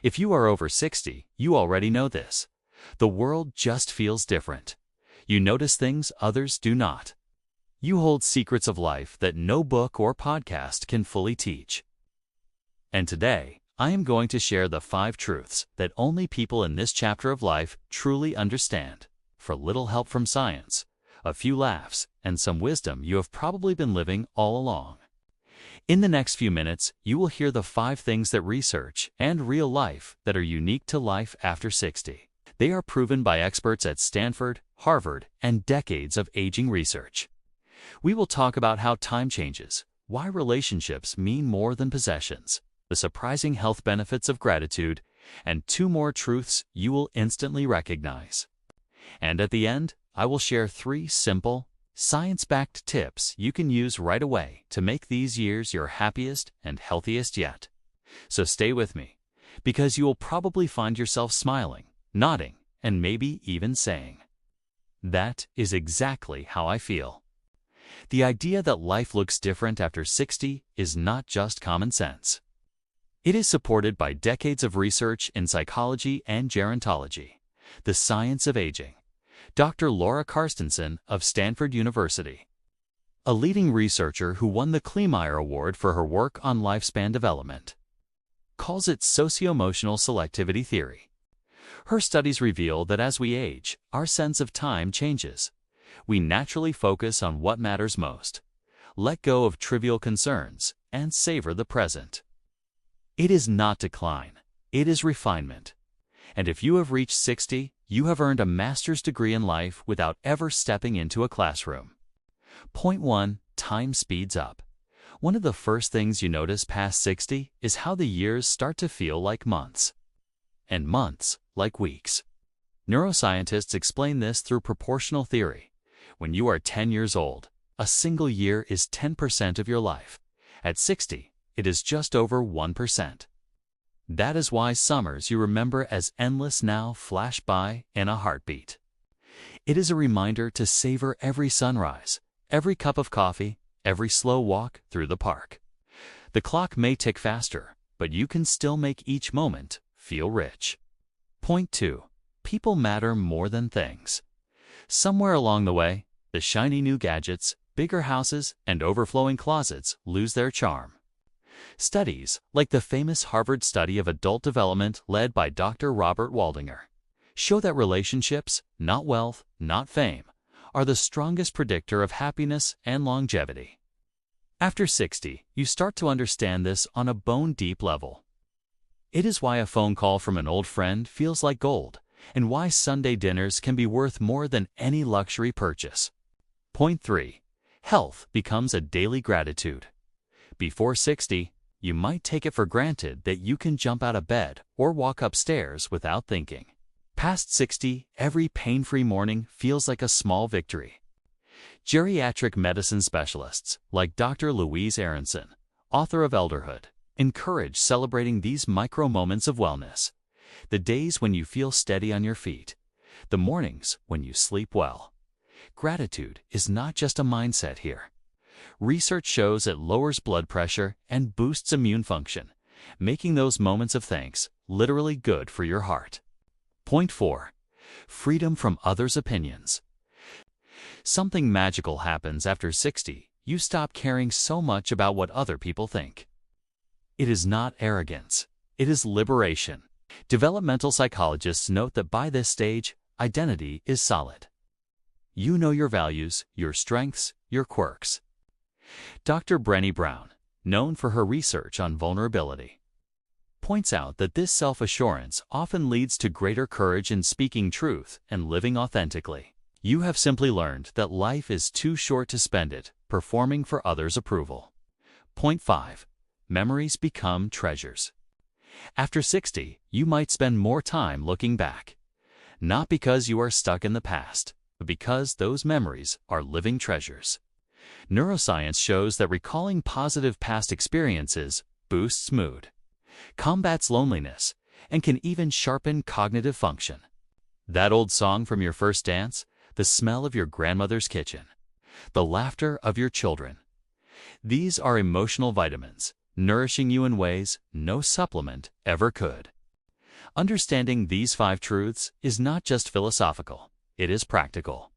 If you are over 60, you already know this. The world just feels different. You notice things others do not. You hold secrets of life that no book or podcast can fully teach. And today, I am going to share the 5 truths that only people in this chapter of life truly understand. For little help from science, a few laughs, and some wisdom you have probably been living all along. In the next few minutes, you will hear the 5 things that research and real life that are unique to life after 60. They are proven by experts at Stanford, Harvard, and decades of aging research. We will talk about how time changes, why relationships mean more than possessions, the surprising health benefits of gratitude, and 2 more truths you will instantly recognize. And at the end, I will share 3 simple, science-backed tips you can use right away to make these years your happiest and healthiest yet. So stay with me, because you will probably find yourself smiling, nodding, and maybe even saying, "That is exactly how I feel." The idea that life looks different after 60 is not just common sense. It is supported by decades of research in psychology and gerontology, the science of aging. Dr. Laura Carstensen of Stanford University, a leading researcher who won the Kleemeyer Award for her work on lifespan development, calls it socio-emotional selectivity theory. Her studies reveal that as we age, our sense of time changes. We naturally focus on what matters most, let go of trivial concerns, and savor the present. It is not decline, it is refinement. And if you have reached 60, you have earned a master's degree in life without ever stepping into a classroom. Point 1. Time speeds up. One of the first things you notice past 60 is how the years start to feel like months, and months like weeks. Neuroscientists explain this through proportional theory. When you are 10 years old, a single year is 10% of your life. At 60, it is just over 1%. That is why summers you remember as endless now flash by in a heartbeat. It is a reminder to savor every sunrise, every cup of coffee, every slow walk through the park. The clock may tick faster, but you can still make each moment feel rich. Point 2. People matter more than things. Somewhere along the way, the shiny new gadgets, bigger houses, and overflowing closets lose their charm. Studies, like the famous Harvard study of adult development led by Dr. Robert Waldinger, show that relationships, not wealth, not fame, are the strongest predictor of happiness and longevity. After 60, you start to understand this on a bone-deep level. It is why a phone call from an old friend feels like gold, and why Sunday dinners can be worth more than any luxury purchase. Point 3. Health becomes a daily gratitude. Before 60, you might take it for granted that you can jump out of bed or walk upstairs without thinking. Past 60, every pain-free morning feels like a small victory. Geriatric medicine specialists, like Dr. Louise Aronson, author of Elderhood, encourage celebrating these micro moments of wellness. The days when you feel steady on your feet, the mornings when you sleep well. Gratitude is not just a mindset here. Research shows it lowers blood pressure and boosts immune function, making those moments of thanks literally good for your heart. Point 4. Freedom from others' opinions. Something magical happens after 60. You stop caring so much about what other people think. It is not arrogance. It is liberation. Developmental psychologists note that by this stage, identity is solid. You know your values, your strengths, your quirks. Dr. Brené Brown, known for her research on vulnerability, points out that this self-assurance often leads to greater courage in speaking truth and living authentically. You have simply learned that life is too short to spend it performing for others' approval. Point 5. Memories become treasures. After 60, you might spend more time looking back. Not because you are stuck in the past, but because those memories are living treasures. Neuroscience shows that recalling positive past experiences boosts mood, combats loneliness, and can even sharpen cognitive function. That old song from your first dance, the smell of your grandmother's kitchen, the laughter of your children. These are emotional vitamins, nourishing you in ways no supplement ever could. Understanding these 5 truths is not just philosophical, it is practical.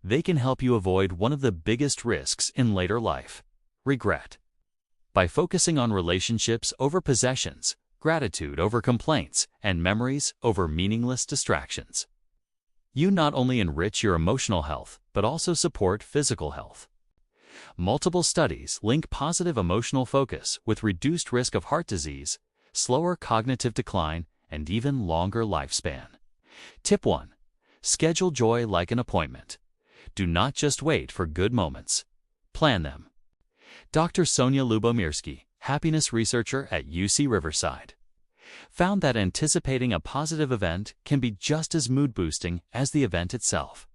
They can help you avoid one of the biggest risks in later life: regret. By focusing on relationships over possessions, gratitude over complaints, and memories over meaningless distractions, you not only enrich your emotional health, but also support physical health. Multiple studies link positive emotional focus with reduced risk of heart disease, slower cognitive decline, and even longer lifespan. Tip 1. Schedule joy like an appointment. Do not just wait for good moments. Plan them. Dr. Sonia Lubomirsky, happiness researcher at UC Riverside, found that anticipating a positive event can be just as mood-boosting as the event itself.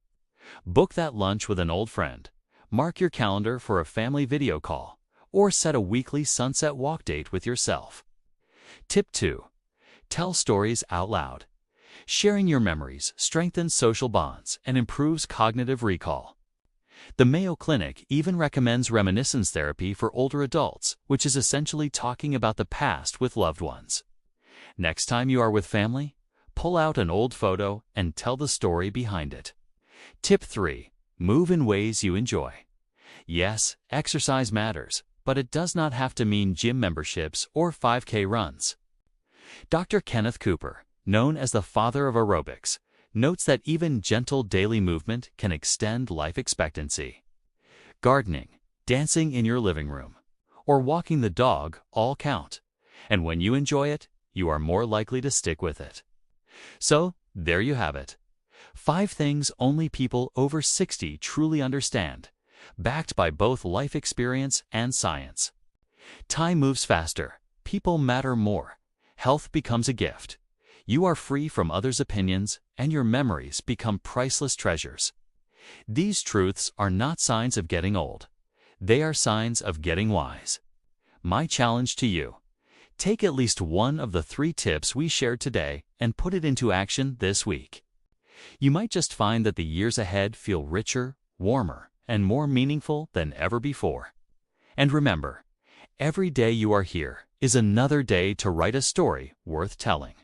Book that lunch with an old friend, mark your calendar for a family video call, or set a weekly sunset walk date with yourself. Tip 2. Tell stories out loud. Sharing your memories strengthens social bonds and improves cognitive recall. The Mayo Clinic even recommends reminiscence therapy for older adults, which is essentially talking about the past with loved ones. Next time you are with family, pull out an old photo and tell the story behind it. Tip 3. Move in ways you enjoy. Yes, exercise matters, but it does not have to mean gym memberships or 5K runs. Dr. Kenneth Cooper, known as the father of aerobics, notes that even gentle daily movement can extend life expectancy. Gardening, dancing in your living room, or walking the dog all count, and when you enjoy it, you are more likely to stick with it. So, there you have it. 5 things only people over 60 truly understand, backed by both life experience and science. Time moves faster, people matter more, health becomes a gift. You are free from others' opinions, and your memories become priceless treasures. These truths are not signs of getting old. They are signs of getting wise. My challenge to you: take at least one of the 3 tips we shared today and put it into action this week. You might just find that the years ahead feel richer, warmer, and more meaningful than ever before. And remember, every day you are here is another day to write a story worth telling.